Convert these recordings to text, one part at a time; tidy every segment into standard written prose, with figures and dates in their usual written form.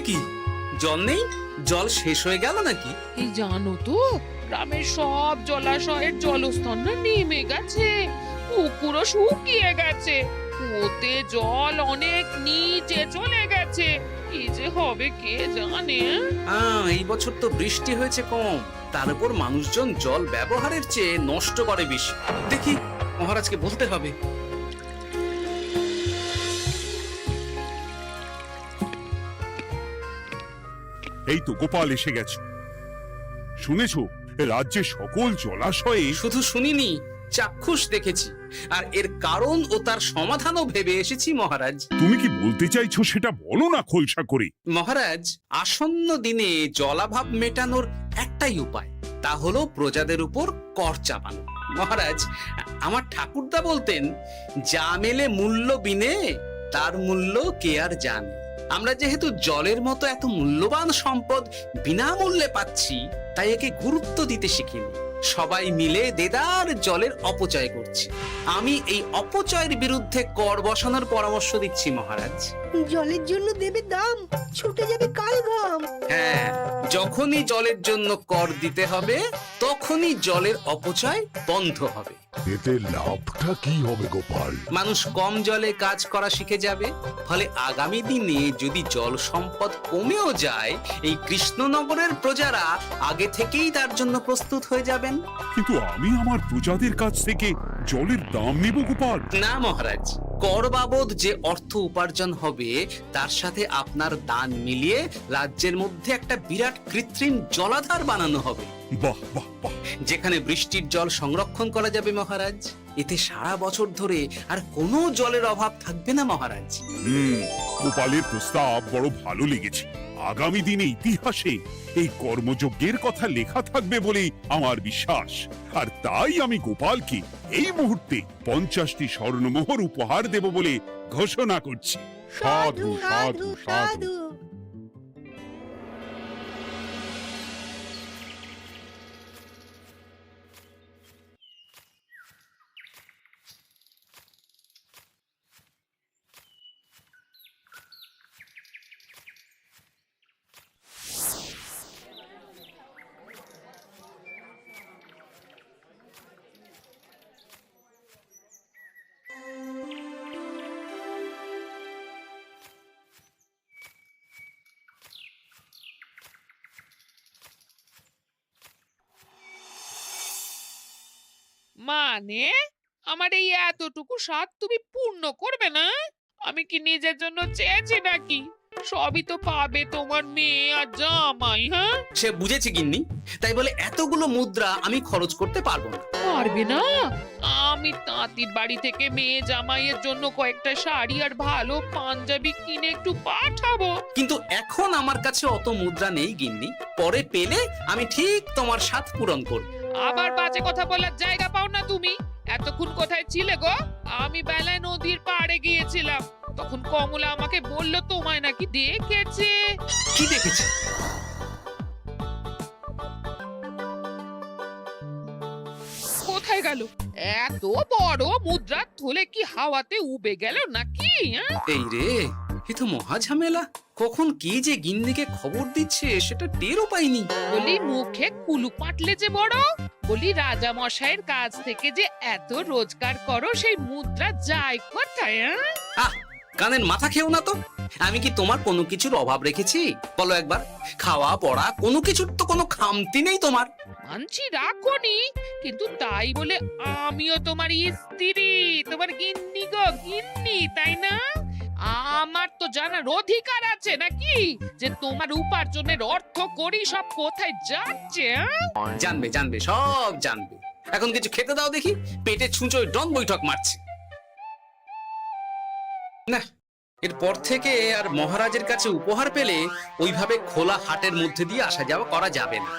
কি জল নেই? জল শেষ হয়ে গেল নাকি? এই জানো তো, গ্রামের সব জলাশয়ের জলস্তর না নেমে গেছে, পুকুরও শুকিয়ে গেছে, ওতে জল অনেক নিচে চলে গেছে। কি যে হবে কে জানে। এই বছর তো বৃষ্টি হয়েছে কম, তার উপর মানুষজন জল ব্যবহারের চেয়ে নষ্ট করে বেশি। দেখি মহারাজকে বলতে হবে। এই তো গোপাল এসে গেছে। শুনেছো, রাজ্যে সকল জলাশয়ে শুধু শুনিনি, চাক্ষুষ দেখেছি, আর এর কারণ ও তার সমাধানও ভেবে এসেছি মহারাজ। তুমি কি বলতে চাইছো সেটা বলো না খোলসা করে। মহারাজ, আসন্ন দিনে জলাভাব মেটানোর একটাই উপায়, তা হলো প্রজাদের উপর কর চাপানো। মহারাজ, আমার ঠাকুরদা বলতেন, যা মেলে মূল্য বিনে তার মূল্য কে আর জানে। আমরা যেহেতু জলের মতো এত মূল্যবান সম্পদ বিনামূল্যে পাচ্ছি, তাই একে গুরুত্ব দিতে শিখিনি। সবাই মিলে দেদার জলের অপচয় করছে। আমি এই অপচয়ের বিরুদ্ধে কর বসানোর পরামর্শ দিচ্ছি মহারাজ। জলের জন্য দেবে দাম, ছুটে যাবে কাল ঘাম। হ্যাঁ, যখনই জলের জন্য কর দিতে হবে, তখনই জলের অপচয় বন্ধ হবে। এতে লাভটা কি হবে গোপাল? মানুষ কম জলে কাজ করা শিখে যাবে, ফলে আগামী দিনে যদি জল সম্পদ কমেও যায়, এই কৃষ্ণনগরের প্রজারা আগে থেকেই তার জন্য প্রস্তুত হয়ে যাবেন। কিন্তু আমি আমার প্রজাদের কাছ থেকে জলের দাম নেব গোপাল? না মহারাজ, কর বাবদ যে অর্থ উপার্জন হবে, তার সাথে আপনার দান মিলিয়ে রাজ্যের মধ্যে একটা বিরাট কৃত্রিম জলাধার বানানো হবে। বাহ বাহ বাহ! যেখানে বৃষ্টির জল সংরক্ষণ করা যাবে মহারাজ। এতে সারা বছর ধরে আর কোনো জলের অভাব থাকবে না মহারাজ। গোপালের প্রস্তাব বড় ভালো লেগেছে। আগামী দিনে ইতিহাসে এই কর্মযজ্ঞের কথা লেখা থাকবে বলেই আমার বিশ্বাস। আর তাই আমি গোপালকে এই মুহূর্তে 50টি স্বর্ণমোহর উপহার দেব বলে ঘোষণা করছি। সাধু সাধু সাধু। মানে আমার এই এতটুকু স্বাদ তুমি পূর্ণ করবে না? আমি কি নিজের জন্য চেয়েছি নাকি? সবই তো পাবে তোমার মেয়ে আর জামাই। হ্যাঁ, সে বুঝেছি গিন্নি, তাই বলে এতগুলো মুদ্রা আমি খরচ করতে পারবো না। পারবে না? আমি তাঁতির বাড়ি থেকে মেয়ে জামাইয়ের জন্য কয়েকটা শাড়ি আর ভালো পাঞ্জাবি কিনে একটু পাঠাবো। কিন্তু এখন আমার কাছে অত মুদ্রা নেই গিন্নি, পরে পেলে আমি ঠিক তোমার স্বাদ পূরণ করব। আবার বাজে কথা বলার জায়গা পাও না তুমি। এতক্ষণ কোথায় ছিলে গো? আমি বেলায় নদীর পাড়ে গিয়েছিলাম, তখন কমলা আমাকে বলল তোমায় নাকি দেখেছে। কি দেখেছি? কোথায় গেল? এত বড় মুদ্রা থলে কি হাওয়াতে উবে গেল নাকি? এই রে, এ তো মহা ঝামেলা। কখন কে যে গিন্নিকে খবর দিচ্ছে সেটা টেরও পাইনি। বলি মুখে কুলু পাটলে যে বড়, বলি রাজা মশাইয়ের কাছ থেকে যে এত রোজগার করো, সেই মুদ্রা যায় কোথায়? আহ, কানের মাথা খেও না তো। আমি কি তোমার কোনো কিছুর অভাব রেখেছি? বলো একবার। খাওয়া পড়া কোনো কিছুর তো কোনো খামতি নেই তোমার। মানছি রাখোনি, কিন্তু তাই বলে আমিও তোমার স্ত্রী, তোমার গিন্নি গো, গিন্নি, তাই না? আমার তো জানার অধিকার আছে নাকি যে তোমার উপার্জনের অর্থ করি সব কোথায় যাচ্ছে? জানবে জানবে, সব জানবে। এখন কিছু খেতে দাও দেখি, পেটে ছুঁচোয় ডন বৈঠক মারছে। না, এরপর থেকে আর মহারাজের কাছে উপহার পেলে ওইভাবে খোলা হাটের মধ্যে দিয়ে আসা যাওয়া করা যাবে না।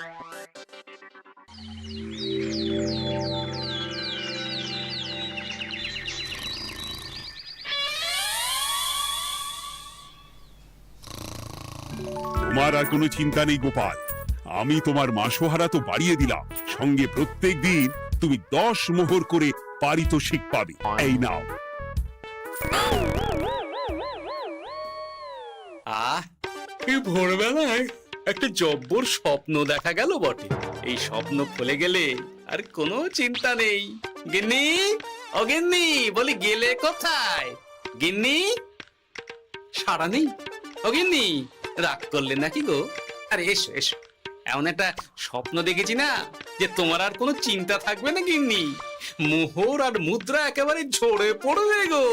তোমার আর কোনো চিন্তা নেই গোপাল। আমি তোমার মাসোহারা তো বাড়িয়ে দিলাম, সঙ্গে প্রত্যেক দিন তুমি 10 মোহর করে পারিতোষিক পাবে। এই নাও। আহ, এই ভোরবেলায় একটা জব্বর স্বপ্ন দেখা গেল বটে। এই স্বপ্ন খুলে গেলে আর কোনো চিন্তা নেই। গিন্নি, ও গিন্নি, বলি গেলে কোথায়? গিন্নি, সাড়া নেই। ও গিন্নি, রাগ করলে নাকি গো? আরে এসো এসো, এমন একটা স্বপ্ন দেখেছি না যে তোমার আর কোনো চিন্তা থাকবে না গিন্নি। মোহর আর মুদ্রা একেবারে ঝরে পড়বে গো।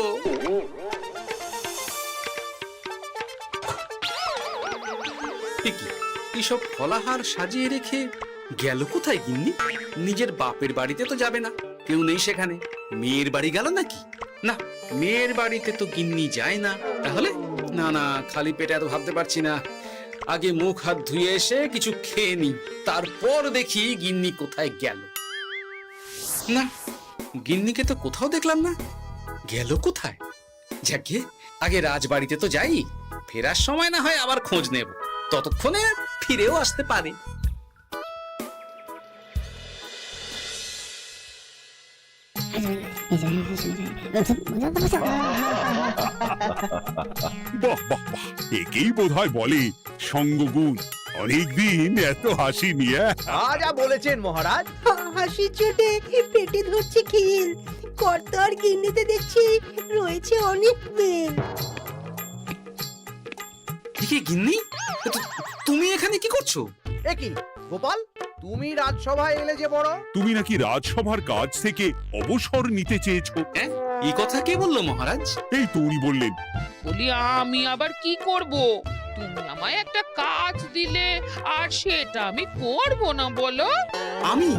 এইসব ফলাহার সাজিয়ে রেখে গেল কোথায় গিন্নি? নিজের বাপের বাড়িতে তো যাবে না, কেউ নেই সেখানে। মেয়ের বাড়ি গেল নাকি? না, মেয়ের বাড়িতে তো গিন্নি যায় না। তাহলে না না, খালি পেটে এত ভাবতে পারছি না। আগে মুখ হাত ধুয়ে এসে কিছু খেয়ে নি, তারপর দেখি গিন্নি কোথায় গেল। না, গিন্নিকে তো কোথাও দেখলাম না। গেল কোথায়? যাকে আগে রাজবাড়িতে তো যাই, ফেরার সময় না হয় আবার খোঁজ নেব, ততক্ষণে ফিরেও আসতে পারে। বাহ বাহ বাহ, একেই বোধহয় বলে সঙ্গগুণ। অনেকদিন এত হাসি নিয়ে। যা বলেছেন মহারাজ। হাসির চোটে পেটে ধরছে খিল। কর্তা আর গিন্নিতে দেখছি রয়েছে অনেক মেল। কি গিন্নি, তুমি এখানে কি করছো? একই গোপাল, তুমি রাজসভায় এলে যে বড়। তুমি নাকি রাজসভার কাজ থেকে অবসর নিতে চেয়েছো? হ্যাঁ, এই কথা কে বললো মহারাজ? এই তো উনি বললেন। বলি আমি আবার কি করব? তুমি আমায় একটা কাজ দিলে আর সেটা আমি করব না বলো? আমি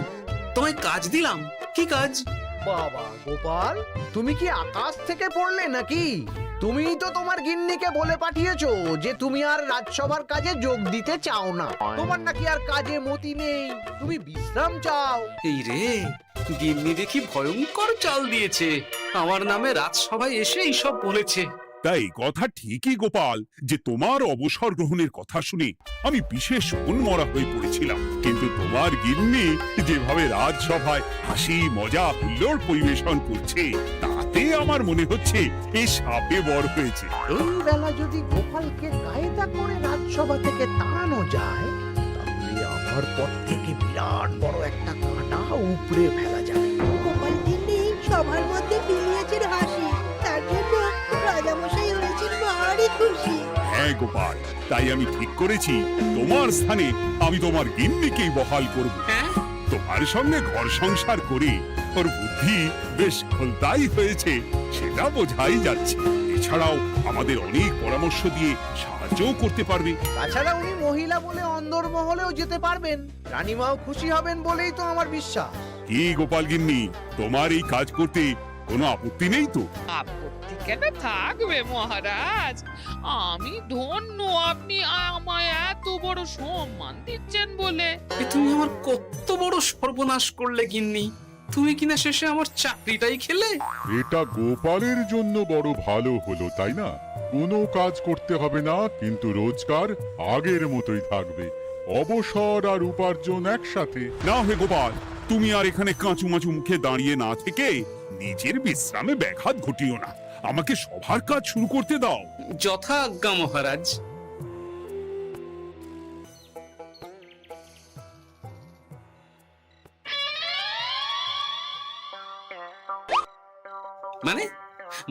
তোমায় কাজ দিলাম? কি কাজ? বাবা গোপাল, তুমি কি আকাশ থেকে পড়লে নাকি? তুমিই তো তোমার গিন্নিকে বলে পাঠিয়েছো যে তুমি আর রাজসভার কাজে যোগ দিতে চাও না। তোমার নাকি আর কাজে মতি নেই, তুমি বিশ্রাম চাও। এই রে, গিন্নি দেখি ভয়ঙ্কর চাল দিয়েছে। আমার নামে রাজসভায় এসে এইসব বলেছে। তাই কথা ঠিকই গোপাল, যে তোমার অবসর গ্রহণের কথা শুনে আমি বিশেষ মনমরা হয়ে পড়েছিলাম। কিন্তু তোমার গিন্নি যেভাবে রাজসভায় হাসি মজা হুল্লোড় পরিবেশন করছে, তাতে আমার মনে হচ্ছে এই সাপে বর হয়েছে। এই বেলা যদি গোপালকে কায়দা করে রাজসভা থেকে তাড়ানো যায়, তাহলে আমার পথ থেকে বিরাট বড় একটা কাঁটা উপড়ে ফেলা যাবে। গোপাল গিন্নি সবার মধ্যে বিলিয়েছেন হাসি, তার জন্য রাজামশাই হয়েছেন ভারী খুশি। হ্যাঁ গোপাল, তাই আমি ঠিক করেছি তোমার স্থানে আমি তোমার গিন্নিকেই বহাল করব। হ্যাঁ, তোমার সঙ্গে ঘর সংসার করে ওর বুদ্ধি বেশ খোলতাই হয়েছে, সেটা বোঝাই যাচ্ছে। এছাড়াও আমাদের অনেক পরামর্শ দিয়ে সাহায্যও করতে পারবে। তাছাড়া উনি মহিলা বলে অন্দরমহলেও যেতে পারবেন। রানীমাও খুশি হবেন বলেই তো আমার বিশ্বাস। কি গোপাল গিন্নি, তোমার এই কাজ করতে কোনো আপত্তি নেই তো? আপত্তি কেন থাকবে মহারাজ? আমি ধন্য আপনি আমায় এত বড় সম্মান দিচ্ছেন বলে। এ তুমি আমার কত বড় সর্বনাশ করলে গিন্নি। তুমি কিনা শেষে আমার চাকরিটাই খেলে। এটা গোপালের জন্য বড় ভালো হলো, তাই না? কোনো কাজ করতে হবে না, কিন্তু রোজগার আগের মতোই থাকবে। অবসর আর উপার্জন একসাথে। না হে গোপাল, তুমি আর এখানে কাঁচুমাচু মুখে দাঁড়িয়ে না থেকে নিজের বিশ্রামে ব্যাঘাত ঘটিও না। আমাকে সবার কাজ শুরু করতে দাও। যথা আজ্ঞা মহারাজ। মানে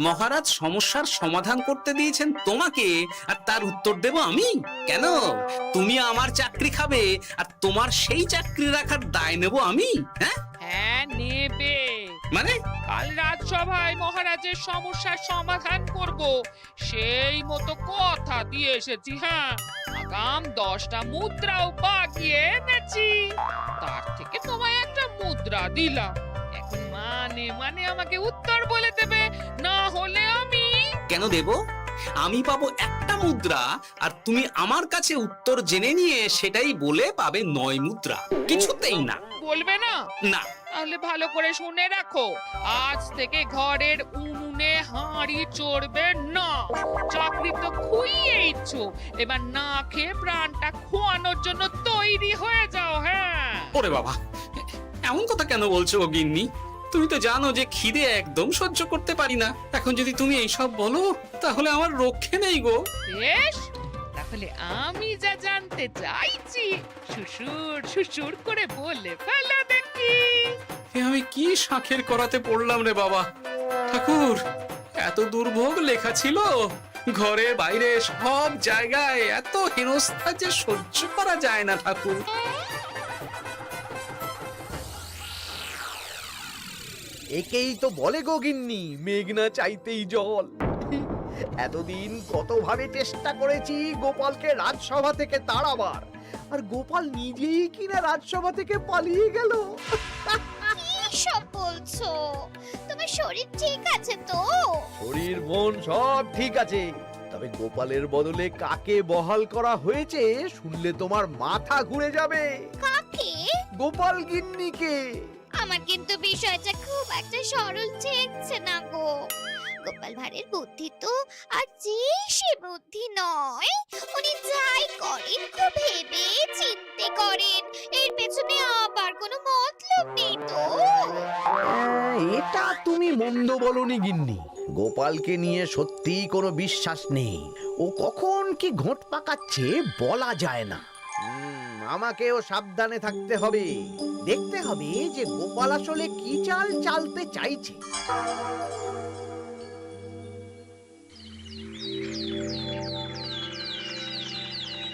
মহারাজ সমস্যার সমাধান করতে দিয়েছেন তোমাকে, আর তার উত্তর দেব আমি? কেন? তুমি আমার চাকরি খাবে আর তোমার সেই চাকরি রাখার দায় নেব আমি? হ্যাঁ হ্যাঁ, নেবে। মানে কাল রাজসভায় মহারাজের সমস্যার সমাধান করব, সেই মতো কথা দিয়ে এসেছি। হ্যাঁ, আগাম 10টা মুদ্রাও বাগিয়ে এনেছি। তার থেকে তোমায় একটা মুদ্রা দিলাম। এখন মানে মানে আমাকে উত্তর বলে দেবে, না হলে আমি কেন দেব? আমি পাবো একটা মুদ্রা, আর তুমি আমার কাছে উত্তর জেনে নিয়ে সেটাই বলে পাবে 9 মুদ্রা। কিছুতেই না। বলবে না? না। তাহলে ভালো করে শুনে রাখো, আজ থেকে ঘরের উনুনে হাঁড়ি চড়বে না। চাকরি তো খুইয়েইছো, এবার না খেয়ে প্রাণটা খোয়ানোর জন্য তৈরি হয়ে যাও। হ্যাঁ। ওরে বাবা, এমন কথা কেন বলছো গো গিন্নি? তুমি তো জানো যে খিদে একদম সহ্য করতে পারি না। এখন যদি তুমি এইসব বলো, তাহলে আমার রক্ষে নেই গো। বেশ, তা তাহলে আমি যা জানতে চাইছি শ্বশুর শ্বশুর করে বলে ফেলো দেখি। এ আমি কি শাঁখের করাতে পড়লাম রে বাবা। ঠাকুর, এত দুর্ভোগ লেখা ছিল, ঘরে বাইরে সব জায়গায় এত হেনস্থা যে সহ্য করা যায় না ঠাকুর। একেই তো বলে গো গিন্নি, মেঘ না চাইতেই জল। এতদিন কতভাবে চেষ্টা করেছি গোপালকে রাজসভা থেকে তাড়াবার, আর গোপাল নিজেই কিনা রাজসভা থেকে পালিয়ে গেল। সব বলছো? তোমার শরীর ঠিক আছে তো? শরীর মন সব ঠিক আছে, তবে গোপালের বদলে কাকে বহাল করা হয়েছে শুনলে তোমার মাথা ঘুরে যাবে। কাকে? গোপাল গিন্নিকে। আমার কিন্তু বিষয়টা খুব একটা সরল ঠেকছে না গো। গোপাল ভাঁড়ের বুদ্ধি তো আর যে সে বুদ্ধি নয়। উনি যাই করেন খুব ভেবে চিন্তে করেন, এর পেছনে আবার কোনো মতলব নেই তো। এটা তুমি মন্দ বলনি গিন্নি, গোপালকে নিয়ে সত্যিই কোনো বিশ্বাস নেই। ও কখন কি ঘোট পাকাচ্ছে বলা যায় না। আমাকেও সাবধানে থাকতে হবে, দেখতে হবে যে গোপাল আসলে কি চাল চালতে চাইছে।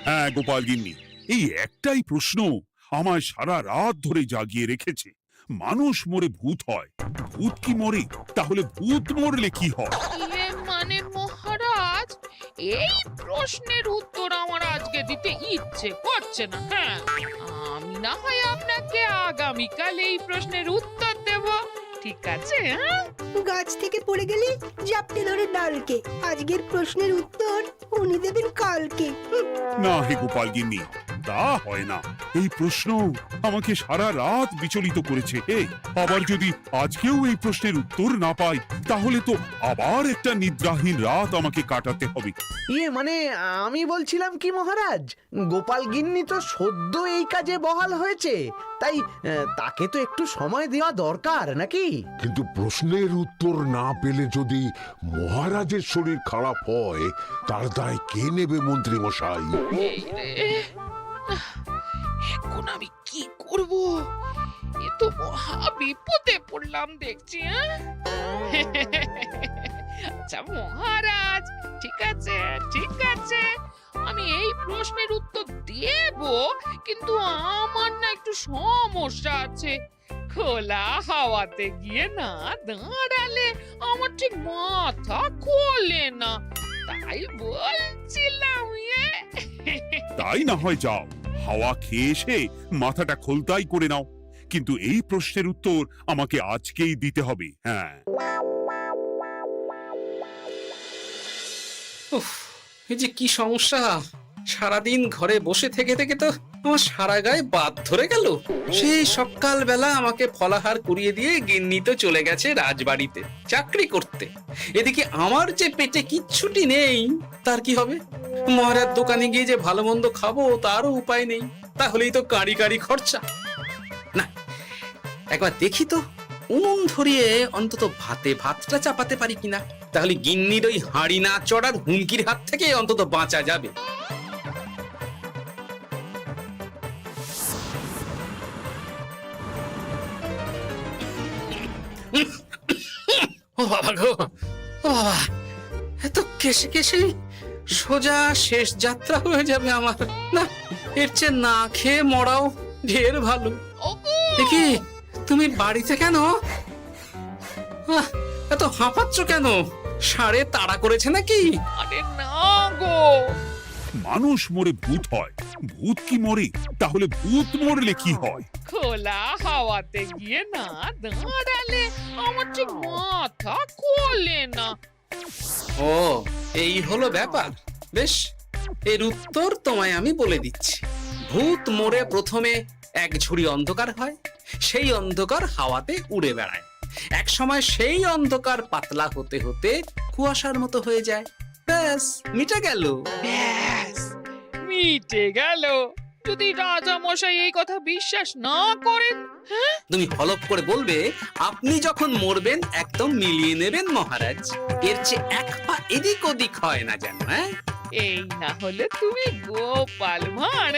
হ্যাঁ গোপাল গিন্নি, এই একটাই প্রশ্ন আমায় সারা রাত ধরে জাগিয়ে রেখেছে। মানুষ মরে ভূত হয়, ভূত কি মরে? তাহলে ভূত মরলে কি হয়? ইয়ে মানে মহারাজ, এই প্রশ্নের উত্তর আমার আজকে দিতে ইচ্ছে করছে না। হ্যাঁ, আমি না হয় আপনাকে আগামীকাল এই প্রশ্নের উত্তর দেব, ঠিক আছে? হ্যাঁ, গাছ থেকে পড়ে গেলে জাপটে ধরে ডালকে। আজকের প্রশ্নের উত্তর উনি দেবেন কালকে। না হে গোপাল গিন্নি, তা হয় না। এই প্রশ্ন আমাকে সারা রাত বিচলিত করেছে। আবার যদি আজকেও এই প্রশ্নের উত্তর না পাই, তাহলে তো আবার একটা নিদ্রাহীন রাত আমাকে কাটাতে হবে। ইয়ে মানে আমি বলছিলাম কি মহারাজ, গোপাল গিন্নি তো সদ্য এই কাজে বহাল হয়েছে, তাই তাকে তো একটু সময় দেওয়া দরকার নাকি? কিন্তু প্রশ্নের উত্তর না পেলে যদি মহারাজের শরীর খারাপ হয়, তার দায় কে নেবে মন্ত্রী মশাই? এই রে, এখন আমি কি করব? এ তো মহা বিপদে পড়লাম দেখছি। আচ্ছা মহারাজ, ঠিক আছে ঠিক আছে, আমি এই প্রশ্নের উত্তর দেব, কিন্তু আমার না একটু সমস্যা আছে। খোলা হাওয়াতে গিয়ে না দাঁড়ালে আমার ঠিক মাথা খোলে না, তাই বলছিলাম। তাই না হয় যাও, হাওয়া খেয়ে এসে মাথাটা খোলতাই করে নাও, কিন্তু এই প্রশ্নের উত্তর আমাকে আজকেই দিতে হবে। হ্যাঁ, উফ, এই যে কি সমস্যা! সারাদিন ঘরে বসে থেকে থেকে তো আমার সারা গায়ে বাদ ধরে গেল। সেই সকাল বেলা আমাকে ফলাহার করিয়ে দিয়ে গিন্নি তো চলে গেছে রাজবাড়িতে চাকরি করতে। এদিকে আমার যে পেটে কিচ্ছুটি নেই, তার কি হবে? মহারাজ দোকানে গিয়ে যে ভালো মন্দ খাবো তারও উপায় নেই, তাহলেই তো কাঁড়ি কাঁড়ি খরচা। না, একবার দেখি তো উনুন ধরিয়ে অন্তত ভাতটা চাপাতে পারি কিনা, তাহলে গিন্নির ওই হাঁড়ি না চড়ার হুমকির হাত থেকে অন্তত বাঁচা যাবে। ও বাবা গো, ও বাবা, এত কেসে কেসে সোজা শেষ যাত্রা হয়ে যাবে আমার। না, এর চেয়ে না খেয়ে মরাও ঢের ভালো। দেখি তুমি বাড়িতে কেন? এত হাঁপাচ্ছ কেন? ষাঁড়ে তাড়া করেছে নাকি? আরে না গো, মানুষ মরে ভূত হয়, ভূত কি মরে? তাহলে ভূত মরলে কি হয়? খোলা হাওয়াতে গিয়ে না দাঁড়ালে আমার ঠিক মাথা খোলে না। ও, এই হলো ব্যাপার। বেশ, এর উত্তর তোমায় আমি বলে দিচ্ছি। ভূত মরে প্রথমে এক ঝুড়ি অন্ধকার হয়, সেই অন্ধকার হাওয়াতে উড়ে বেড়ায়। এক সময় সেই অন্ধকার পাতলা হতে হতে কুয়াশার মতো হয়ে যায়। ব্যাস, মিটে গেল। ব্যাস, মিটে গেল। যদি রাজা মশাই এই কথা বিশ্বাস না করেন, তুমি হলপ করে বলবে আপনি যখন মরবেন একদম মিলিয়ে নেবেন মহারাজ। এর চেয়ে এক পা এদিক ওদিক হয় না যেন। হ্যাঁ, এই না হলে তুমি গোপাল ভাঁড়,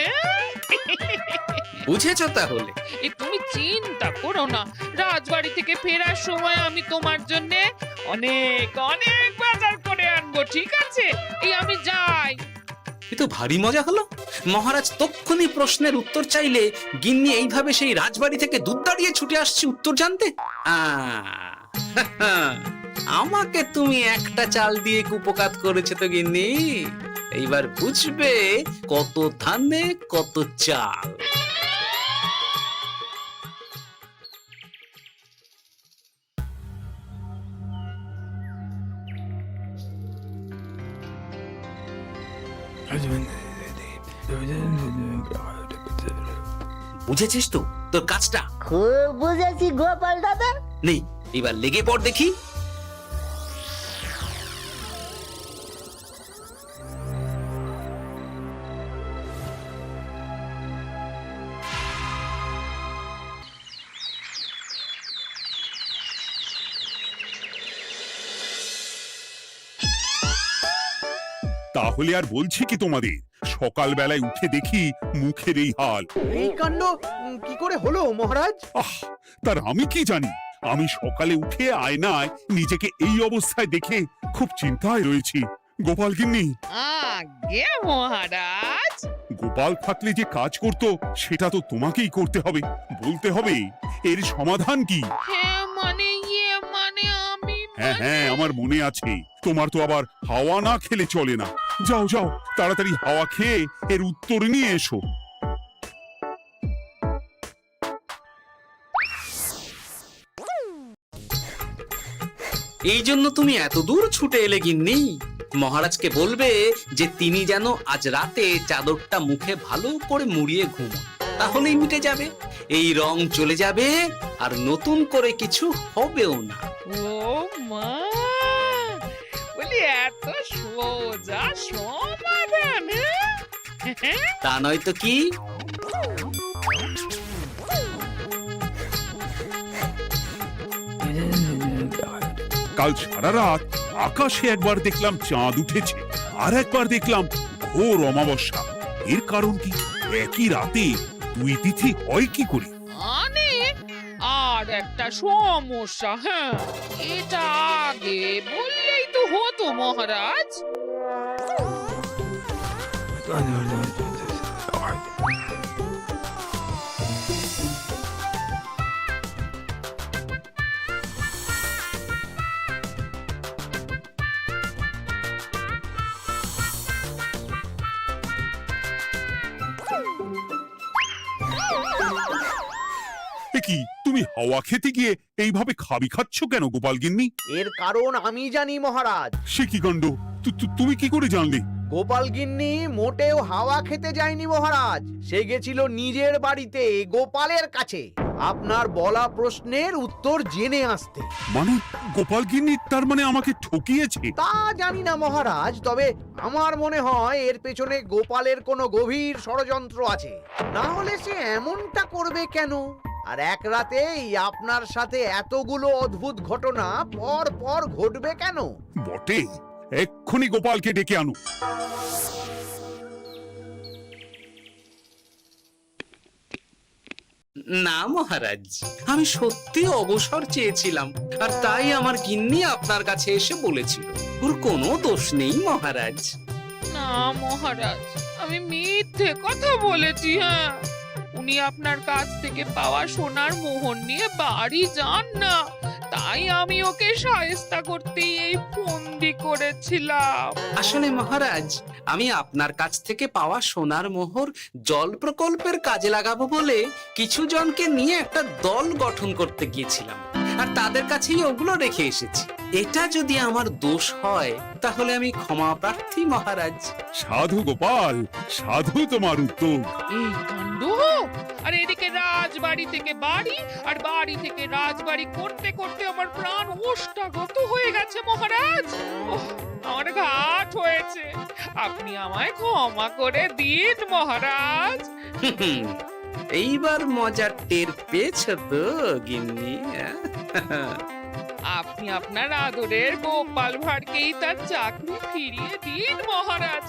বুঝেছো তাহলে? এই তুমি চিন্তা করো না, রাজবাড়ি থেকে ফেরার সময় আমি তোমার জন্য অনেক অনেক বাজার করে আনবো, ঠিক আছে? এই আমি যাই। এ তো ভারী মজা হলো। মহারাজ তক্ষুনি প্রশ্নের উত্তর চাইলে গিন্নি এইভাবে সেই রাজবাড়ি থেকে দুধ দাঁড়িয়ে ছুটে আসছে উত্তর জানতে। আমাকে তুমি একটা চাল দিয়ে কুপকাত করেছে তো গিন্নি। এইবার বুঝবে কত ধানে কত চাল। বুঝেছিস তো তোর কাজটা? খুব বুঝেছি গোপাল দাদা। নেই, এবার লেগে পড় দেখি। তাহলে আর বলছি কি তোমাদের, সকালবেলায় উঠে দেখি মুখের এই হাল। এই কাণ্ড কি করে হলো মহারাজ? আহ, তার আমি কি জানি। আমি সকালে উঠে আয়নায় নিজেকে এই অবস্থায় দেখে খুব চিন্তায় রয়েছি। গোপাল গিন্নি, আগে মহারাজ, গোপাল থাকলে যে কাজ করতো সেটা তো তোমাকেই করতে হবে, বলতে হবে এর সমাধান কি। হ্যাঁ মানে মানে আমি হ্যাঁ হ্যাঁ, আমার মনে আছে। তোমার তো আবার হাওয়া না খেলে চলে না। যাও যাও, তাড়াতাড়ি হাওয়া খেয়ে এর উত্তর নিয়ে এসো। এই জন্য তুমি এত দূর ছুটে এলে গিন্নি? মহারাজকে বলবে যে তিনি যেন আজ রাতে চাদরটা মুখে ভালো করে মুড়িয়ে ঘুমোন, তাহলেই মিটে যাবে। এই রং চলে যাবে আর নতুন করে কিছু হবেও না। ও মা, বলি এত সোজা সমাধান? হ্যাঁ? তা নয় তো কি? কাল সারা রাত আকাশে একবার দেখলাম চাঁদ উঠেছে, আর একবার দেখলাম ঘোর অমাবস্যা। এর কারণ কি? একই রাতে দুই তিথি হয় কি করে? মানে আর একটা সমস্যা, হ্যাঁ, এটা আগে বললেই তো হতো মহারাজ। এ কি, তুমি হাওয়া খেতে গিয়ে এইভাবে খাবি খাচ্ছ কেন গোপাল গিন্নি? এর কারণ আমি জানি মহারাজ। সে কি কাণ্ড! তুমি কি করে জানলে? গোপাল গিন্নি মোটেও হাওয়া খেতে যায়নি মহারাজ, সে গেছিল নিজের বাড়িতে গোপালের কাছে আপনার বলা প্রশ্নের উত্তর জেনে আসতে। মানে গোপাল গিন্নি তার মানে আমাকে ঠকিয়েছে? তা জানি না মহারাজ, তবে আমার মনে হয় এর পেছনে গোপালের কোনো গভীর ষড়যন্ত্র আছে, না হলে সে এমনটা করবে কেন? আর এক রাতেই আপনার সাথে এতগুলো অদ্ভুত ঘটনা পর পর ঘটবে কেন? বটে, এক্ষুনি গোপালকে ডেকে আনো। না মহারাজ, আমি সত্যি অবসর চেয়েছিলাম, আর তাই আমার গিন্নি আপনার কাছে এসে বলেছিল। ওর কোনো দোষ নেই মহারাজ। না মহারাজ, আমি মিথ্যে কথা বলেছি। হ্যাঁ, উনি আপনার কাছ থেকে পাওয়া সোনার মোহর নিয়ে বাড়ি যান না, তাই আমি ওকে শায়েস্তা করতে এই ফন্দি করেছিলাম। আসলে মহারাজ, আমি আপনার কাছ থেকে পাওয়া সোনার মোহর জল প্রকল্পের কাজে লাগাবো বলে কিছু জনকে নিয়ে একটা দল গঠন করতে গিয়েছিলাম, আর তাদের কাছেই ওগুলো রেখে এসেছি। এটা যদি আমার দোষ হয় তাহলে আমি ক্ষমা প্রার্থী মহারাজ। সাধু গোপাল, সাধু তোমার উত্তর। এই কাণ্ড! আর এদিকে রাজবাড়ি থেকে বাড়ি, আর বাড়ি থেকে রাজবাড়ি করতে করতে আমার প্রাণ ওষ্ঠাগত হয়ে গেছে মহারাজ। ওহ, আমার ঘাট হয়েছে, আপনি আমায় ক্ষমা করে দিন মহারাজ। এইবার মজার টের পেয়েছ তো গিন্নি? আপনি আপনার আদরের গোপাল ভাঁড়কেই তার চাকরি ফিরিয়ে দিন মহারাজ।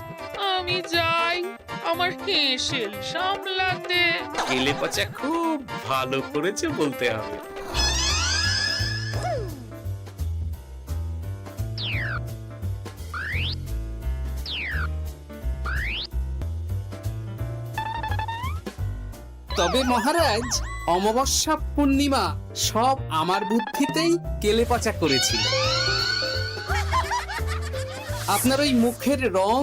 আমি যাই আমার হেসেল সামলাতে। কেলে পচা খুব ভালো করেছে বলতে হবে। তবে মহারাজ, অমাবস্যা পূর্ণিমা সব আমার বুদ্ধিতেই কেলেপচা করেছিল। আপনার ওই মুখের রং,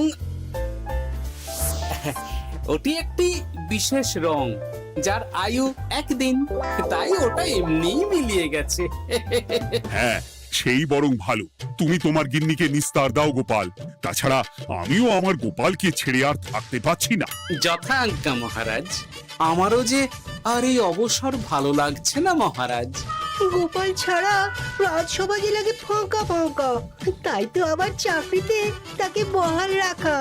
ওটি একটি বিশেষ রং যার আয়ু একদিন, তাই ওটা এমনিই মিলিয়ে গেছে। হ্যাঁ, সেই বরং ভালো। তুমি তোমার গিন্নিকে নিস্তার দাও গোপাল। তাছাড়া আমিও আমার গোপালকে ছেড়ে আর থাকতে পারছি না। যথা আজ্ঞা মহারাজ। আমারও যে আর এই অবসর ভালো লাগছে না মহারাজ। গোপাল ছাড়া রাজসভা যে লাগে ফাঁকা ফাঁকা, তাই তো আবার চাকরিতে তাকে বহাল রাখা।